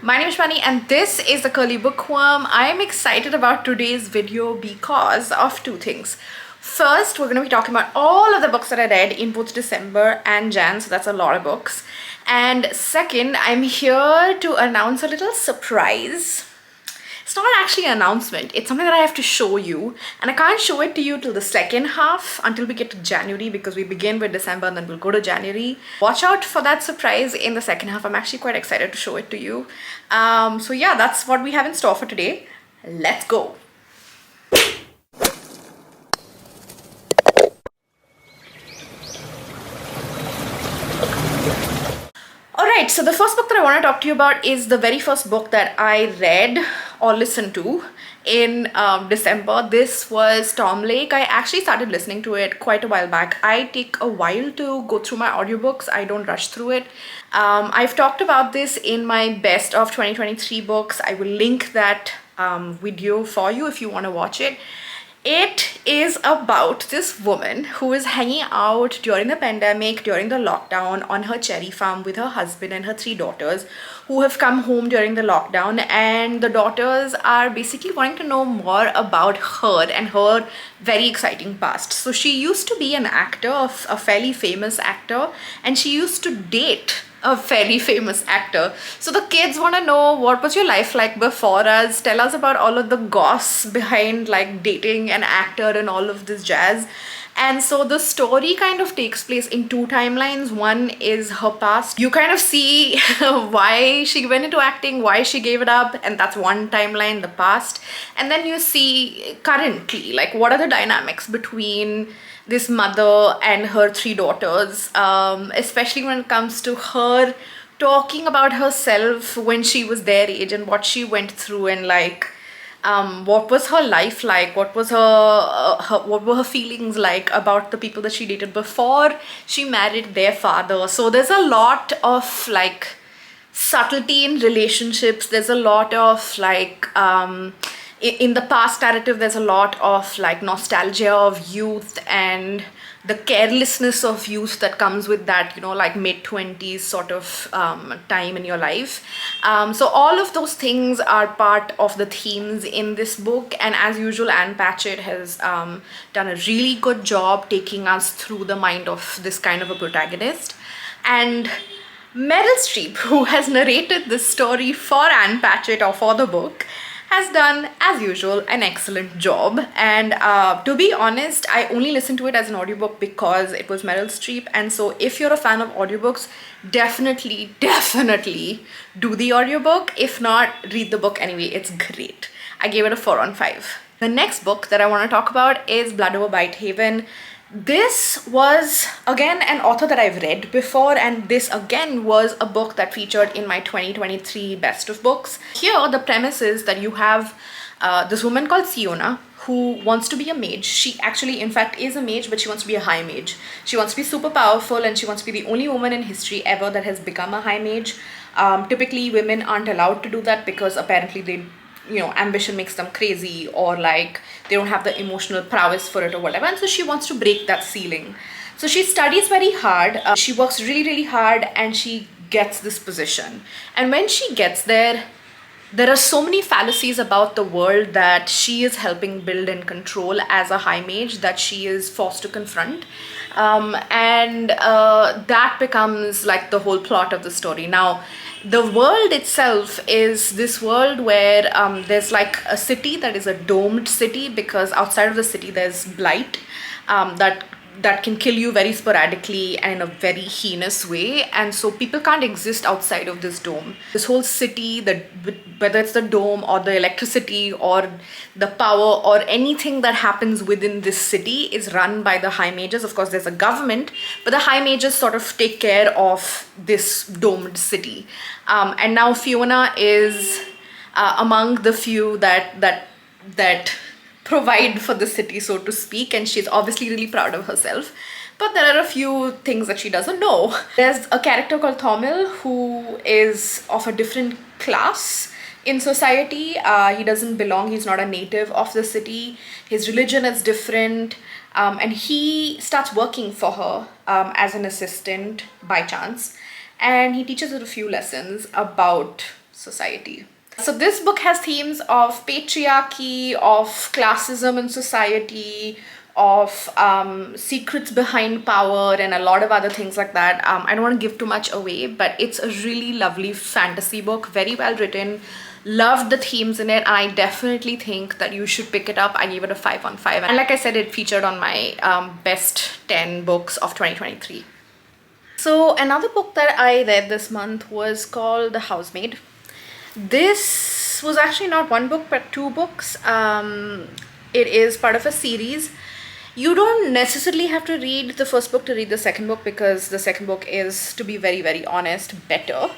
My name is Shwani and this is the Curly Bookworm. I am excited about today's video because of two things. First, we're going to be talking about all of the books that I read in both December and Jan, so that's a lot of books. And second, I'm here to announce a little surprise. It's not actually an announcement, it's something that I have to show you, and I can't show it to you till the second half until we get to January, because we begin with December and then we'll go to January. Watch out for that surprise in the second half. I'm actually quite excited to show it to you. So yeah, that's what we have in store for today. Let's go. Alright, so the first book that I want to talk to you about is the very first book that I read or listened to in December. This was Tom Lake. I actually started listening to it quite a while back. I take a while to go through my audiobooks. I don't rush through it. I've talked about this in my best of 2023 books. I will link that video for you if you want to watch it. It is about this woman who is hanging out during the pandemic, during the lockdown, on her cherry farm with her husband and her 3 daughters who have come home during the lockdown, and the daughters are basically wanting to know more about her and her very exciting past. So she used to be an actor, a fairly famous actor, and she used to date a very famous actor. So the kids want to know, what was your life like before us? Tell us about all of the goss behind like dating an actor and all of this jazz. And so the story kind of takes place in 2 timelines. One is her past. You kind of see why she went into acting, why she gave it up, and that's one timeline, the past. And then you see currently, like, what are the dynamics between this mother and her 3 daughters, especially when it comes to her talking about herself when she was their age and what she went through, and like what was her life like, what was what were her feelings like about the people that she dated before she married their father. So there's a lot of like subtlety in relationships. There's a lot of like in the past narrative, there's a lot of like nostalgia of youth and the carelessness of youth that comes with that, you know, like mid-20s sort of time in your life. So all of those things are part of the themes in this book, and as usual, Ann Patchett has done a really good job taking us through the mind of this kind of a protagonist. And Meryl Streep, who has narrated this story for Ann Patchett or for the book, has done, as usual, an excellent job. And to be honest, I only listened to it as an audiobook because it was Meryl Streep. And so if you're a fan of audiobooks, definitely do the audiobook. If not, read the book anyway. It's great. I gave it a 4 on 5. The next book that I want to talk about is Blood Over Whitehaven. This was again an author that I've read before, and this again was a book that featured in my 2023 best of books. Here the premise is that you have this woman called Fiona who wants to be a mage. She actually in fact is a mage, but she wants to be a high mage. She wants to be super powerful, and she wants to be the only woman in history ever that has become a high mage. Typically women aren't allowed to do that because apparently they, you know, ambition makes them crazy, or like they don't have the emotional prowess for it or whatever, and so she wants to break that ceiling. So she studies very hard, she works really hard, and she gets this position. And when she gets there, there are so many fallacies about the world that she is helping build and control as a high mage that she is forced to confront. That becomes like the whole plot of the story. Now, the world itself is this world where there's like a city that is a domed city, because outside of the city there's blight that can kill you very sporadically and in a very heinous way, and so people can't exist outside of this dome. This whole city, whether it's the dome or the electricity or the power or anything that happens within this city, is run by the high mages. Of course there's a government, but the high mages sort of take care of this domed city. And now Fiona is among the few that provide for the city, so to speak, and she's obviously really proud of herself. But there are a few things that she doesn't know. There's a character called Thomil who is of a different class in society. He doesn't belong, he's not a native of the city. His religion is different, and he starts working for her as an assistant by chance, and he teaches her a few lessons about society. So this book has themes of patriarchy, of classism in society, of secrets behind power, and a lot of other things like that. I don't want to give too much away, but it's a really lovely fantasy book, very well written. Loved the themes in it. I definitely think that you should pick it up. I gave it a 5 on 5. And like I said, it featured on my best 10 books of 2023. So another book that I read this month was called The Housemaid. This was actually not one book but two books. It is part of a series. You don't necessarily have to read the first book to read the second book, because the second book is, to be very, very honest, better.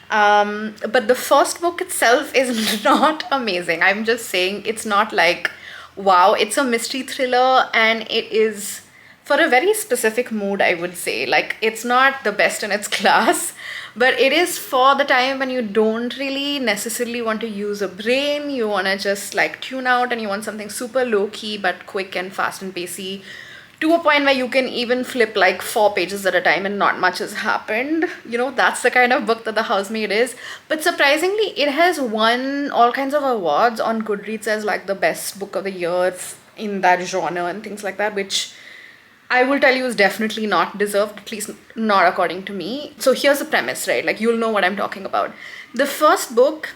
But the first book itself is not amazing. I'm just saying, it's not like, wow, it's a mystery thriller, and it is for a very specific mood, I would say. Like, it's not the best in its class, but it is for the time when you don't really necessarily want to use a brain. You want to just like tune out, and you want something super low-key but quick and fast and pacey, to a point where you can even flip like 4 pages at a time and not much has happened. You know, that's the kind of book that The Housemaid is. But surprisingly, it has won all kinds of awards on Goodreads as like the best book of the year in that genre and things like that, which I will tell you is definitely not deserved, at least not according to me. So here's the premise, right? Like, you'll know what I'm talking about. The first book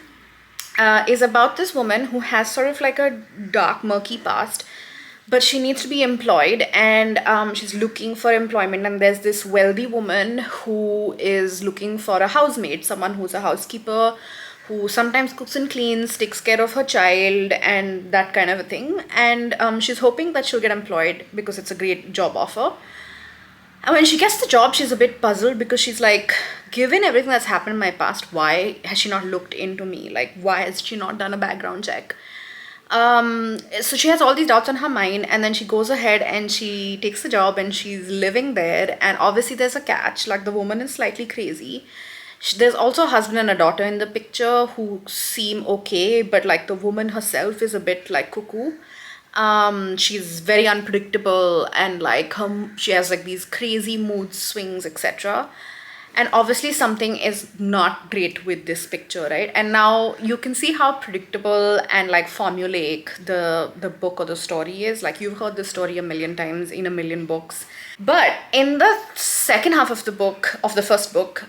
is about this woman who has sort of like a dark, murky past, but she needs to be employed, and she's looking for employment, and there's this wealthy woman who is looking for a housemaid, someone who's a housekeeper, who sometimes cooks and cleans, takes care of her child, and that kind of a thing. And she's hoping that she'll get employed because it's a great job offer. And when she gets the job, she's a bit puzzled, because she's like, given everything that's happened in my past, why has she not looked into me? Like, why has she not done a background check? So she has all these doubts on her mind, and then she goes ahead and she takes the job, and she's living there. And obviously there's a catch, like the woman is slightly crazy. There's also a husband and a daughter in the picture who seem okay, but like the woman herself is a bit like cuckoo. She's very unpredictable, and like she has like these crazy mood swings, etc. And obviously something is not great with this picture, right? And now you can see how predictable and like formulaic the book or the story is. Like, you've heard the story a million times in a million books. But in the second half of the book, of the first book,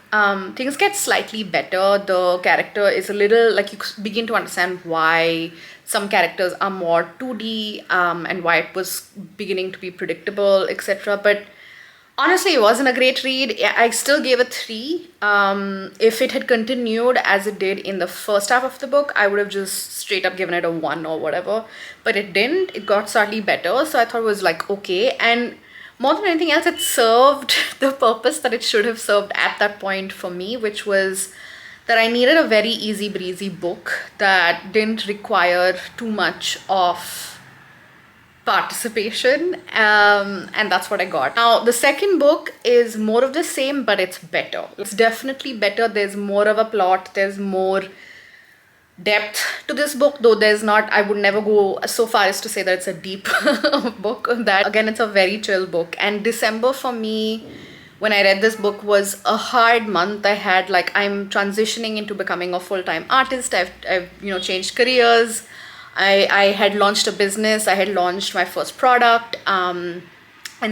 things get slightly better. The character is a little, like, you begin to understand why some characters are more 2D, and why it was beginning to be predictable, etc. But honestly, it wasn't a great read. I still gave it 3. If it had continued as it did in the first half of the book, I would have just straight up given it a 1 or whatever. But it didn't. It got slightly better. So I thought it was like, okay. And more than anything else, it served the purpose that it should have served at that point for me, which was that I needed a very easy breezy book that didn't require too much of participation, and that's what I got. Now, the second book is more of the same, but it's better. It's definitely better. There's more of a plot. There's more depth to this book, though there's not, I would never go so far as to say that it's a deep book. That, again, it's a very chill book. And December for me, when I read this book, was a hard month. I had like, I'm transitioning into becoming a full-time artist. I've changed careers. I had launched a business. I had launched my first product. And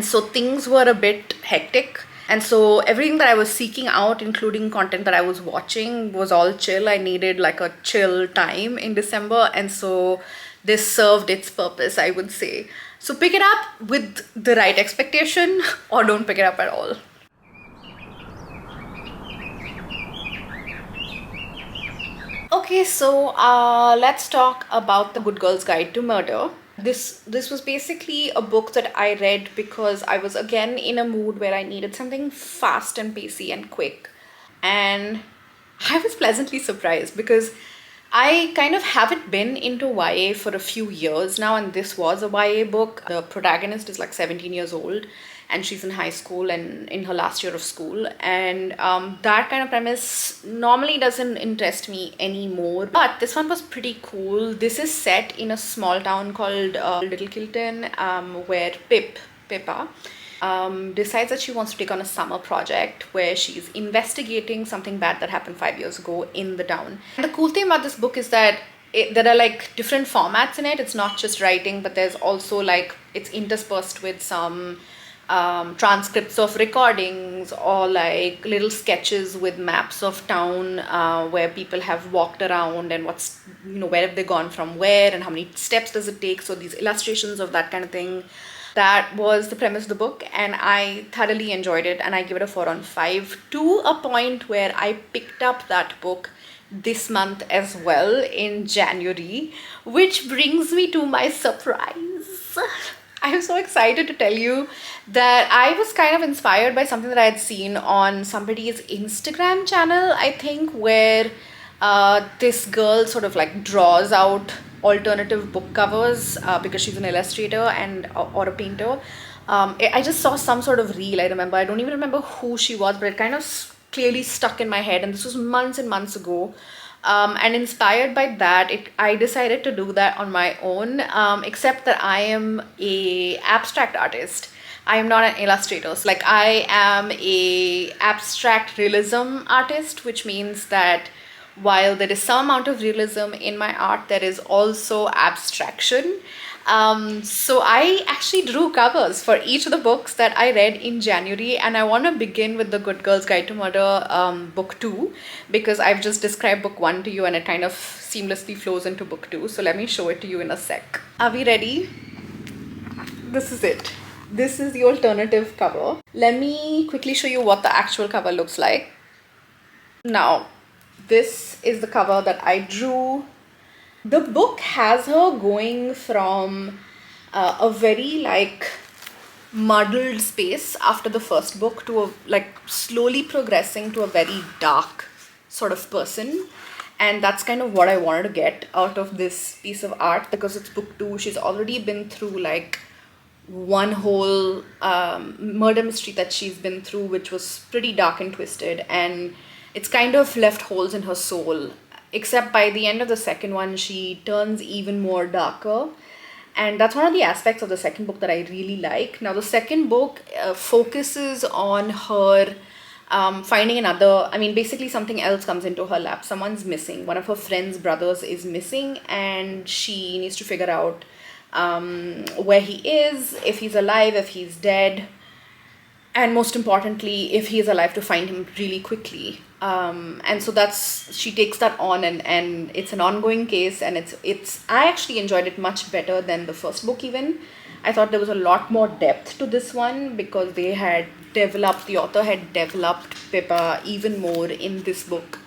so things were a bit hectic. And so everything that I was seeking out, including content that I was watching, was all chill. I needed like a chill time in December. And so this served its purpose, I would say. So pick it up with the right expectation, or don't pick it up at all. Okay, so let's talk about The Good Girl's Guide to Murder. This was basically a book that I read because I was again in a mood where I needed something fast and pacey and quick. And I was pleasantly surprised because I kind of haven't been into YA for a few years now, and this was a YA book. The protagonist is like 17 years old and she's in high school and in her last year of school, and that kind of premise normally doesn't interest me anymore, but this one was pretty cool. This is set in a small town called Little Kilton, where Pippa decides that she wants to take on a summer project where she's investigating something bad that happened 5 years ago in the town. And the cool thing about this book is that there are like different formats in it. It's not just writing, but there's also like it's interspersed with some transcripts of recordings or like little sketches with maps of town where people have walked around and what's, where have they gone from where and how many steps does it take. So these illustrations of that kind of thing. That was the premise of the book, and I thoroughly enjoyed it, and I give it a 4 on 5 to a point where I picked up that book this month as well in January, which brings me to my surprise. I am so excited to tell you that I was kind of inspired by something that I had seen on somebody's Instagram channel, I think, where this girl sort of like draws out alternative book covers because she's an illustrator and or a painter. I just saw some sort of reel, I remember. I don't even remember who she was, but it kind of clearly stuck in my head, and this was months and months ago. And inspired by that, I decided to do that on my own, except that I am a abstract artist. I am not an illustrator. So like I am a abstract realism artist, which means that while there is some amount of realism in my art, there is also abstraction. So I actually drew covers for each of the books that I read in January, and I want to begin with The Good Girl's Guide to Murder, book 2, because I've just described book 1 to you and it kind of seamlessly flows into book 2. So let me show it to you in a sec. Are we ready? This is it. This is the alternative cover. Let me quickly show you what the actual cover looks like. Now, this is the cover that I drew. The book has her going from a very like muddled space after the first book to a like slowly progressing to a very dark sort of person. And that's kind of what I wanted to get out of this piece of art, because it's book 2. She's already been through like one whole murder mystery that she's been through, which was pretty dark and twisted, and it's kind of left holes in her soul, except by the end of the second one she turns even more darker. And that's one of the aspects of the second book that I really like. Now the second book focuses on her finding another, basically something else comes into her lap. Someone's missing. One of her friend's brothers is missing, and she needs to figure out where he is, if he's alive, if he's dead, and most importantly, if he is alive, to find him really quickly. And so she takes that on, and it's an ongoing case, and it's I actually enjoyed it much better than the first book even. I thought there was a lot more depth to this one because the author had developed Pippa even more in this book.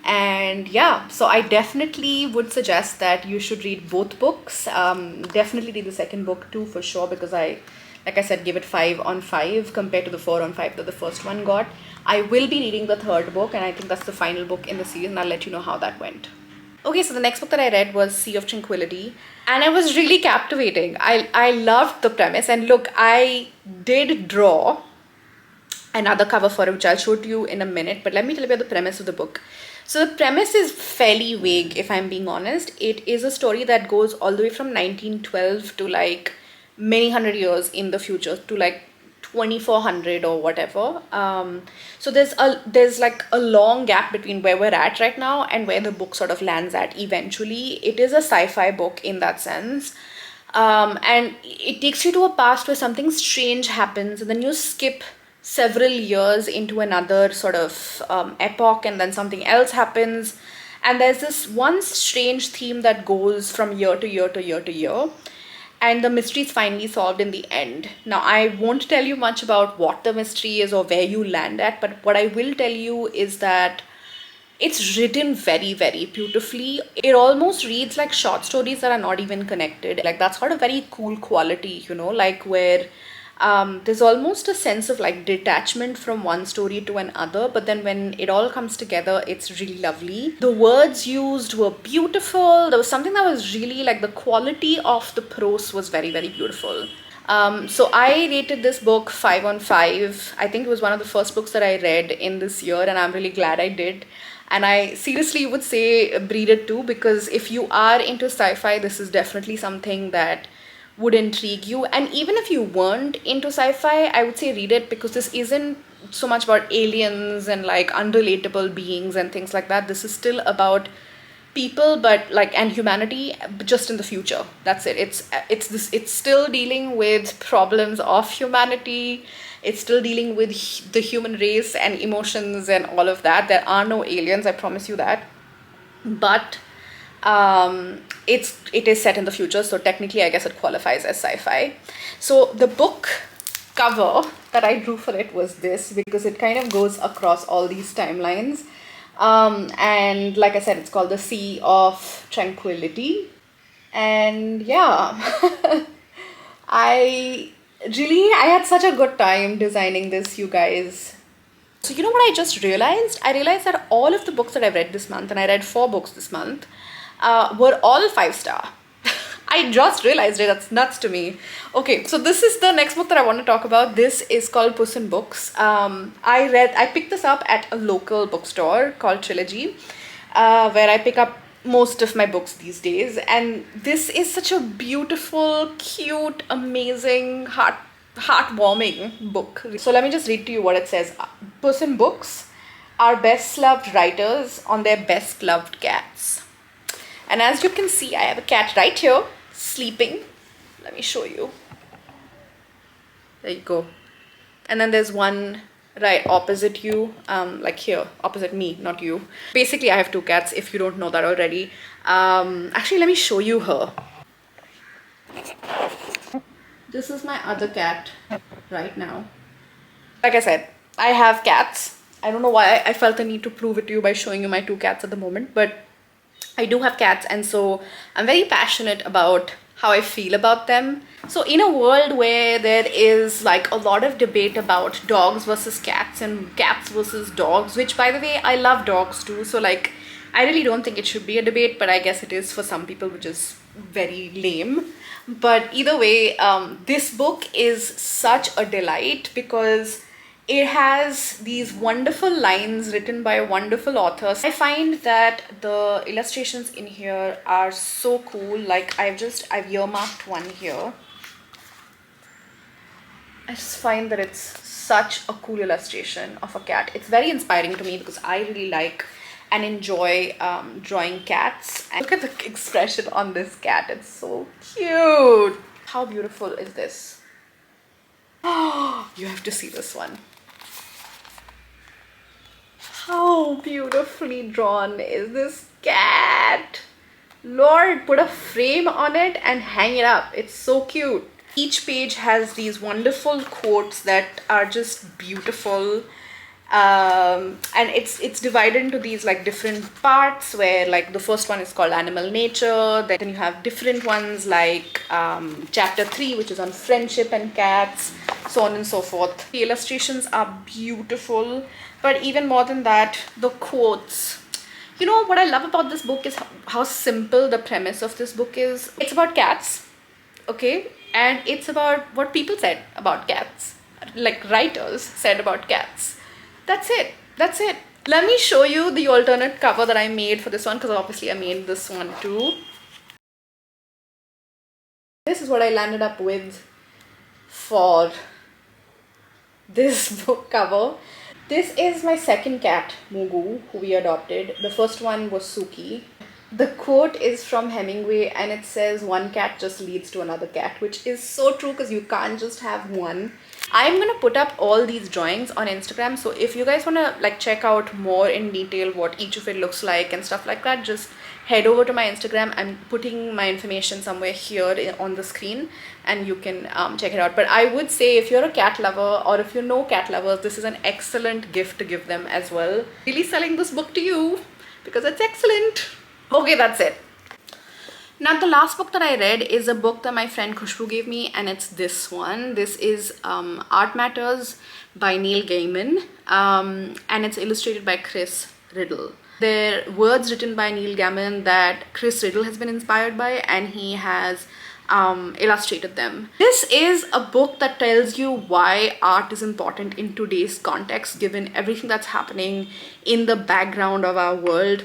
And yeah, so I definitely would suggest that you should read both books. Definitely read the second book too, for sure, because like I said, give it 5 on 5 compared to the 4 on 5 that the first one got. I will be reading the third book, and I think that's the final book in the series, and I'll let you know how that went. Okay, so the next book that I read was Sea of Tranquility, and it was really captivating. I loved the premise, and look, I did draw another cover for it, which I'll show to you in a minute, but let me tell you about the premise of the book. So the premise is fairly vague, if I'm being honest. It is a story that goes all the way from 1912 to like many hundred years in the future, to like 2400 or whatever. So there's like a long gap between where we're at right now and where the book sort of lands at eventually. It is a sci-fi book in that sense. And it takes you to a past where something strange happens, and then you skip several years into another sort of epoch, and then something else happens. And there's this one strange theme that goes from year to year to year to year. And the mystery is finally solved in the end. Now, I won't tell you much about what the mystery is or where you land at, but what I will tell you is that it's written very, very beautifully. It almost reads like short stories that are not even connected. Like, that's got a very cool quality, like where there's almost a sense of like detachment from one story to another, but then when it all comes together, it's really lovely. The words used were beautiful. There was something that was really like, the quality of the prose was very, very beautiful. So I rated this book 5 on 5. I think it was one of the first books that I read in this year, and I'm really glad I did. And I seriously would say read it too, because if you are into sci-fi, this is definitely something that would intrigue you. And even if you weren't into sci-fi, I would say read it, because this isn't so much about aliens and like unrelatable beings and things like that. This is still about people, but like, and humanity, but just in the future. That's it. It's still dealing with problems of humanity. It's still dealing with the human race and emotions and all of that. There are no aliens, I promise you that. But it is set in the future, so technically I guess it qualifies as sci-fi. So the book cover that I drew for it was this, because it kind of goes across all these timelines. And like I said, it's called The Sea of Tranquility. And yeah, I had such a good time designing this, you guys. So you know what I just realized? I realized that all of the books that I've read this month, and I read 4 books this month, were all 5-star. I just realized it. That's nuts to me. Okay, so this is the next book that I want to talk about. This is called Puss in Books. I picked this up at a local bookstore called Trilogy, where I pick up most of my books these days. And this is such a beautiful, cute, amazing, heartwarming book. So let me just read to you what it says. Puss in Books are best loved writers on their best loved cats. And as you can see, I have a cat right here, sleeping. Let me show you. There you go. And then there's one right opposite you, like here, opposite me, not you. Basically, I have 2 cats, if you don't know that already. Actually, let me show you her. This is my other cat right now. Like I said, I have cats. I don't know why I felt the need to prove it to you by showing you my 2 cats at the moment, but I do have cats, and so I'm very passionate about how I feel about them. So in a world where there is like a lot of debate about dogs versus cats and cats versus dogs, which by the way, I love dogs too. So like, I really don't think it should be a debate, but I guess it is for some people, which is very lame. But either way, this book is such a delight because it has these wonderful lines written by wonderful authors. I find that the illustrations in here are so cool. Like I've earmarked one here. I just find that it's such a cool illustration of a cat. It's very inspiring to me because I really like and enjoy drawing cats. And look at the expression on this cat. It's so cute. How beautiful is this? Oh, you have to see this one. How beautifully drawn is this cat? Lord, put a frame on it and hang it up. It's so cute. Each page has these wonderful quotes that are just beautiful. And it's divided into these like different parts, where like the first one is called Animal Nature. Then you have different ones like chapter 3, which is on friendship and cats, so on and so forth. The illustrations are beautiful, but even more than that, the quotes. You know what I love about this book is how simple the premise of this book is. It's about cats, okay, and it's about what people said about cats, like writers said about cats. That's it. That's it. Let me show you the alternate cover that I made for this one, because obviously I made this one too. This is what I landed up with for this book cover. This is my second cat, Mugu, who we adopted. The first one was Suki. The quote is from Hemingway and it says, "One cat just leads to another cat," which is so true because you can't just have one. I'm going to put up all these drawings on Instagram, so if you guys want to like check out more in detail what each of it looks like and stuff like that, just head over to my Instagram. I'm putting my information somewhere here on the screen and you can check it out. But I would say if you're a cat lover or if you know cat lovers, this is an excellent gift to give them as well. Really selling this book to you because it's excellent. Okay, that's it. Now, the last book that I read is a book that my friend Khushbu gave me, and it's this one. This is Art Matters by Neil Gaiman, and it's illustrated by Chris Riddle. They're words written by Neil Gaiman that Chris Riddle has been inspired by, and he has illustrated them. This is a book that tells you why art is important in today's context, given everything that's happening in the background of our world.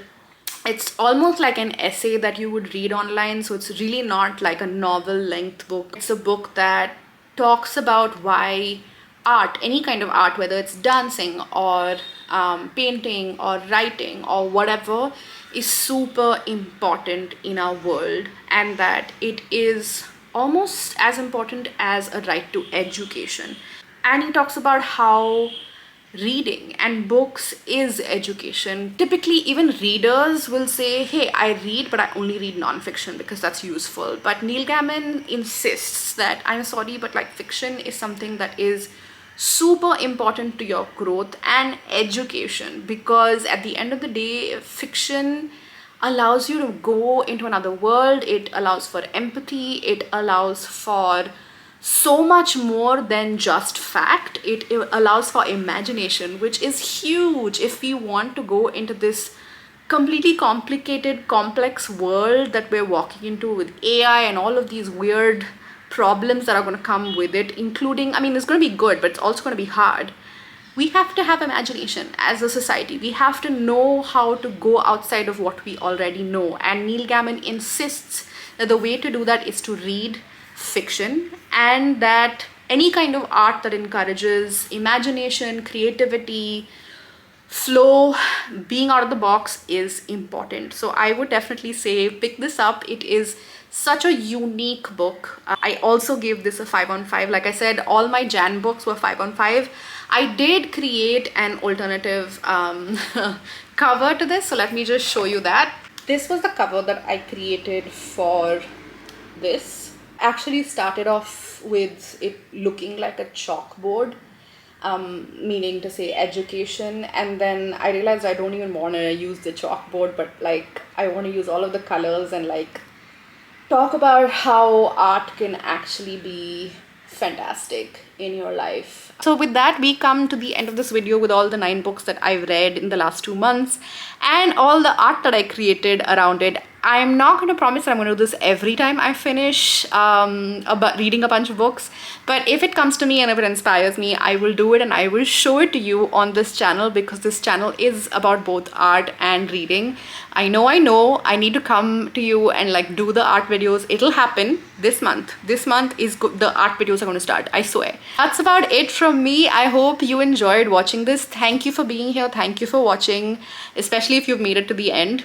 It's almost like an essay that you would read online, so it's really not like a novel length book. It's a book that talks about why art, any kind of art, whether it's dancing or painting or writing or whatever, is super important in our world, and that it is almost as important as a right to education. And he talks about how reading and books is education. Typically, even readers will say, hey, I read, but I only read non-fiction because that's useful. But Neil Gaiman insists that, I'm sorry, but like fiction is something that is super important to your growth and education, because at the end of the day, fiction allows you to go into another world. It allows for empathy. It allows for so much more than just fact. It allows for imagination, which is huge if we want to go into this completely complicated, complex world that we're walking into with AI and all of these weird problems that are going to come with it, including, I mean, it's going to be good, but it's also going to be hard. We have to have imagination as a society. We have to know how to go outside of what we already know. And Neil Gaiman insists that the way to do that is to read fiction, and that any kind of art that encourages imagination, creativity, flow, being out of the box is important. So I would definitely say pick this up. It is such a unique book. I also gave this a 5 on 5. Like I said, all my Jan books were 5 on 5. I did create an alternative cover to this, so let me just show you that. This was the cover that I created for this. Actually started off with it looking like a chalkboard, meaning to say education, and then I realized I don't even want to use the chalkboard, but like I want to use all of the colors and like talk about how art can actually be fantastic in your life. So with that, we come to the end of this video with all the 9 books that I've read in the last 2 months and all the art that I created around it. I'm not going to promise that I'm going to do this every time I finish reading a bunch of books, but if it comes to me and if it inspires me, I will do it and I will show it to you on this channel, because this channel is about both art and reading. I know I need to come to you and like do the art videos. It'll happen this month. This month is good. The art videos are going to start, I swear. That's about it from me. I hope you enjoyed watching this. Thank you for being here. Thank you for watching, especially if you've made it to the end.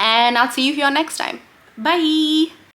And I'll see you here next time. Bye.